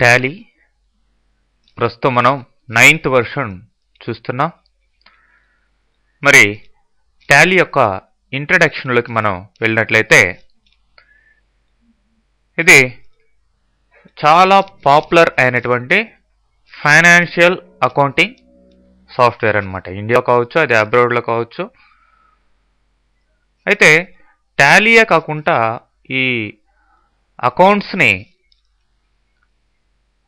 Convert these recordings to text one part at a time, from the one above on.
Tally ప్రస్తుతం మనం 9th version చూస్తున్నాం. మరి టాలీ యొక్క ఇంట్రడక్షన్లోకి మనం వెళ్ళినట్లయితే ఇది చాలా పాపులర్ అయినటువంటి ఫైనాన్షియల్ అకౌంటింగ్ సాఫ్ట్వేర్ అన్నమాట. ఇండియా కావచ్చు, అది అబ్రాడ్లో కావచ్చు. అయితే టాలీయే కాకుండా ఈ అకౌంట్స్ని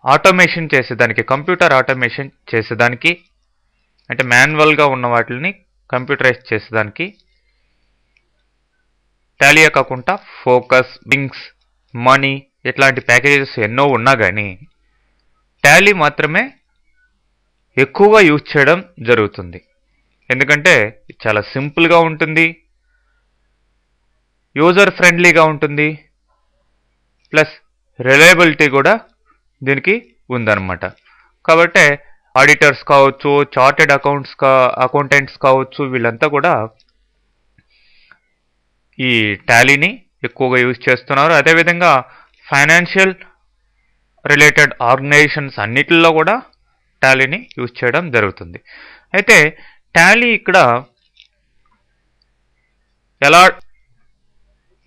ఆటోమేషన్ చేసేదానికి, కంప్యూటర్ ఆటోమేషన్ చేసేదానికి, అంటే మాన్యువల్గా ఉన్న వాటిని కంప్యూటరైజ్ చేసేదానికి టాలీయే కాకుండా ఫోకస్, బింగ్స్, మనీ ఇట్లాంటి ప్యాకేజెస్ ఎన్నో ఉన్నా కానీ టాలీ మాత్రమే ఎక్కువగా యూజ్ చేయడం జరుగుతుంది. ఎందుకంటే చాలా సింపుల్గా ఉంటుంది, యూజర్ ఫ్రెండ్లీగా ఉంటుంది, ప్లస్ రిలయబిలిటీ కూడా దీనికి ఉందన్నమాట. కాబట్టి ఆడిటర్స్ కావచ్చు, చార్టెడ్ అకౌంటెంట్స్ కావచ్చు, వీళ్ళంతా కూడా ఈ టాలీని ఎక్కువగా యూజ్ చేస్తున్నారు. అదేవిధంగా ఫైనాన్షియల్ రిలేటెడ్ ఆర్గనైజేషన్స్ అన్నిటిలో కూడా టాలీని యూజ్ చేయడం జరుగుతుంది. అయితే టాలీ ఇక్కడ ఎలా,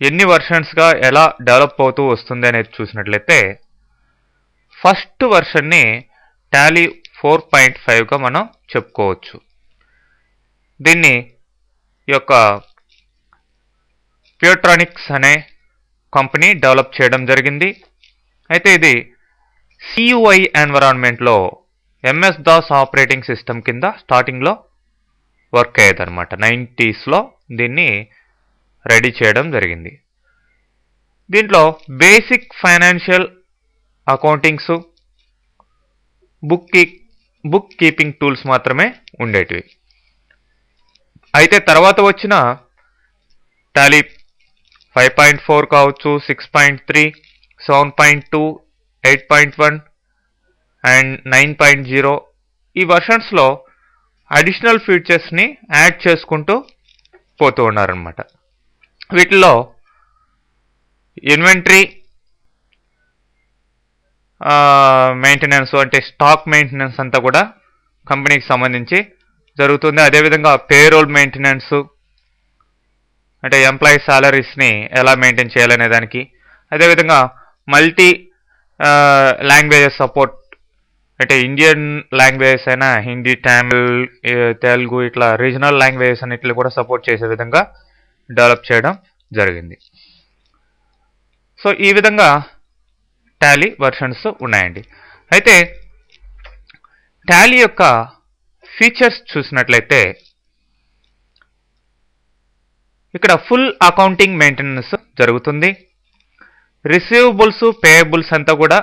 ఎన్ని వర్షన్స్గా ఎలా డెవలప్ అవుతూ వస్తుంది అనేది చూసినట్లయితే ఫస్ట్ వర్షన్ని టాలీ 4.5గా మనం చెప్పుకోవచ్చు. దీన్ని ఈ యొక్క ప్యూట్రానిక్స్ అనే కంపెనీ డెవలప్ చేయడం జరిగింది. అయితే ఇది CUI ఎన్విరాన్మెంట్లో MS DOS operating system కింద స్టార్టింగ్లో వర్క్ అయ్యేదన్నమాట. 90sలో దీన్ని రెడీ చేయడం జరిగింది. దీంట్లో basic financial accountings, book keeping tools మాత్రమే ఉండేటివి. అయితే తర్వాత వచ్చిన టాలీ 5.4 కావచ్చు, 6.3, 7.2, 8.1 అండ్ 9.0 ఈ వర్షన్స్లో అడిషనల్ ఫీచర్స్ని యాడ్ చేసుకుంటూ పోతూ ఉన్నారనమాట. వీటిలో ఇన్వెంటరీ మెయింటెనెన్స్, అంటే స్టాక్ మెయింటెనెన్స్ అంతా కూడా కంపెనీకి సంబంధించి జరుగుతుంది. అదేవిధంగా పేరోల్ మెయింటెనెన్స్, అంటే ఎంప్లాయీ సాలరీస్ని ఎలా మెయింటైన్ చేయాలనే దానికి, అదేవిధంగా మల్టీ లాంగ్వేజెస్ సపోర్ట్, అంటే ఇండియన్ లాంగ్వేజెస్ అయినా హిందీ, తమిళ్, తెలుగు ఇట్లా రీజనల్ లాంగ్వేజెస్ అన్నిటిని కూడా సపోర్ట్ చేసే విధంగా డెవలప్ చేయడం జరిగింది. సో ఈ విధంగా టాలీ వర్షన్స్ ఉన్నాయండి. అయితే టాలీ యొక్క ఫీచర్స్ చూసినట్లయితే ఇక్కడ ఫుల్ అకౌంటింగ్ మెయింటెనెన్స్ జరుగుతుంది. రిసీవబుల్స్, పేయబుల్స్ అంతా కూడా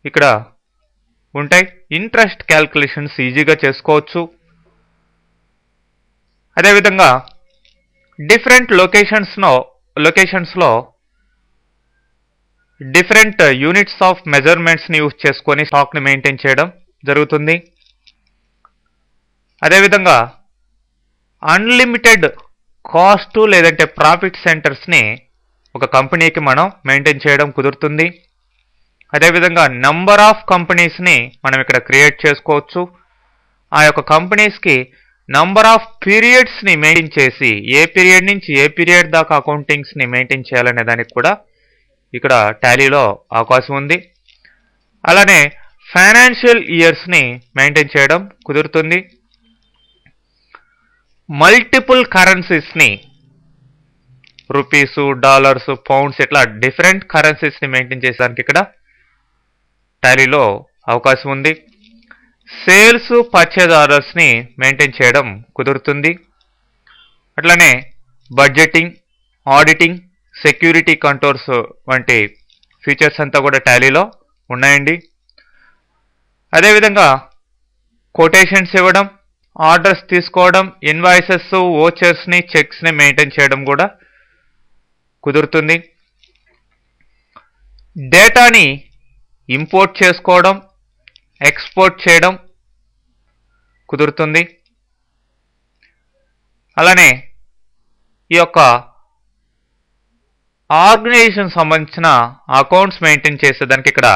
ఇక్కడ ఉంటాయి. ఇంట్రెస్ట్ క్యాల్కులేషన్స్ ఈజీగా చేసుకోవచ్చు. అదేవిధంగా డిఫరెంట్ లొకేషన్స్లో డిఫరెంట్ యూనిట్స్ ఆఫ్ మెజర్మెంట్స్ని యూజ్ చేసుకొని స్టాక్ని మెయింటైన్ చేయడం జరుగుతుంది. అదేవిధంగా అన్లిమిటెడ్ కాస్ట్ లేదంటే ప్రాఫిట్ సెంటర్స్ని ఒక కంపెనీకి మనం మెయింటైన్ చేయడం కుదురుతుంది. అదేవిధంగా నంబర్ ఆఫ్ కంపెనీస్ని మనం ఇక్కడ క్రియేట్ చేసుకోవచ్చు. ఆ యొక్క కంపెనీస్కి నంబర్ ఆఫ్ పీరియడ్స్ని మెయింటైన్ చేసి ఏ పీరియడ్ నుంచి ఏ పీరియడ్ దాకా అకౌంటింగ్స్ని మెయింటైన్ చేయాలనే దానికి కూడా ఇక్కడ టాలీలో అవకాశం ఉంది. అలానే ఫైనాన్షియల్ ఇయర్స్ని మెయింటైన్ చేయడం కుదురుతుంది. మల్టిపుల్ కరెన్సీస్ని, రూపీసు, డాలర్స్, పౌండ్స్ ఇట్లా డిఫరెంట్ కరెన్సీస్ని మెయింటైన్ చేసేదానికి ఇక్కడ టాలీలో అవకాశం ఉంది. సేల్స్, పర్చేజ్ ఆర్డర్స్ని మెయింటైన్ చేయడం కుదురుతుంది. అట్లనే బడ్జెటింగ్, ఆడిటింగ్, సెక్యూరిటీ కంట్రోల్స్ వంటి ఫీచర్స్ అంతా కూడా టాలీలో ఉన్నాయండి. అదేవిధంగా కొటేషన్స్ ఇవ్వడం, ఆర్డర్స్ తీసుకోవడం, ఇన్వాయిసెస్, వోచర్స్ని, చెక్స్ని మెయింటైన్ చేయడం కూడా కుదురుతుంది. డేటాని ఇంపోర్ట్ చేసుకోవడం, ఎక్స్పోర్ట్ చేయడం కుదురుతుంది. అలానే ఈ యొక్క ఆర్గనైజేషన్ సంబంధించిన అకౌంట్స్ మెయింటైన్ చేసేదానికి ఇక్కడ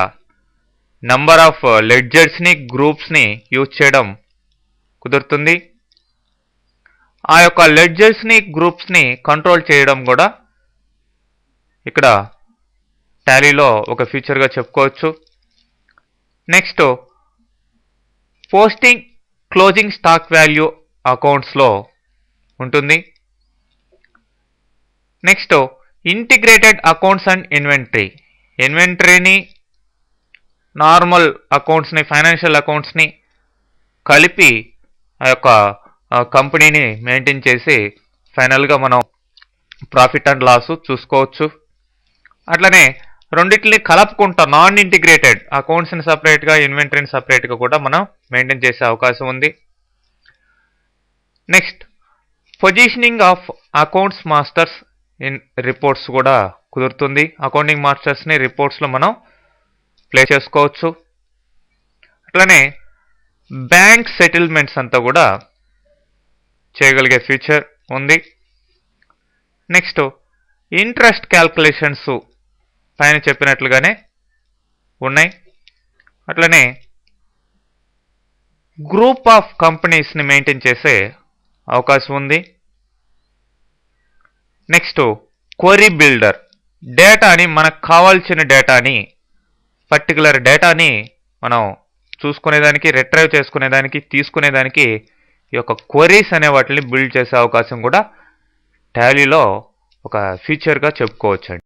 నంబర్ ఆఫ్ లెడ్జర్స్ని గ్రూప్స్ని యూజ్ చేయడం కుదురుతుంది. ఆ యొక్క లెడ్జర్స్ని గ్రూప్స్ని కంట్రోల్ చేయడం కూడా ఇక్కడ టాలీలో ఒక ఫీచర్గా చెప్పుకోవచ్చు. Next posting closing stock value అకౌంట్స్లో ఉంటుంది. నెక్స్ట్ ఇంటిగ్రేటెడ్ అకౌంట్స్ అండ్ ఇన్వెంటరీని నార్మల్ అకౌంట్స్ని ఫైనాన్షియల్ అకౌంట్స్ని కలిపి ఆ యొక్క కంపెనీని మెయింటైన్ చేసి ఫైనల్గా మనం ప్రాఫిట్ అండ్ లాస్ చూసుకోవచ్చు. అట్లనే రెండింటిని కలుపుకుంటా నాన్ ఇంటిగ్రేటెడ్ అకౌంట్స్ని సపరేట్గా ఇన్వెంటరీని సపరేట్గా కూడా మనం మెయింటైన్ చేసే అవకాశం ఉంది. Next positioning of accounts masters in reports కూడా కుదురుతుంది. అకౌంటింగ్ మాస్టర్స్ని రిపోర్ట్స్లో మనం ప్లే చేసుకోవచ్చు. అట్లనే బ్యాంక్ సెటిల్మెంట్స్ అంతా కూడా చేయగలిగే ఫీచర్ ఉంది. నెక్స్ట్ ఇంట్రెస్ట్ క్యాల్కులేషన్స్ పైన చెప్పినట్లుగానే ఉన్నాయి. అట్లనే గ్రూప్ ఆఫ్ కంపెనీస్ని మెయింటైన్ చేసే అవకాశం ఉంది. నెక్స్ట్ క్వరీ బిల్డర్ డేటాని మనకు కావాల్సిన డేటాని పర్టికులర్ డేటాని మనం చూసుకునేదానికి రిట్రైవ్ చేసుకునేదానికి తీసుకునేదానికి ఈ యొక్క క్వరీస్ అనే వాటిని బిల్డ్ చేసే అవకాశం కూడా టాలీలో ఒక ఫీచర్గా చెప్పుకోవచ్చండి.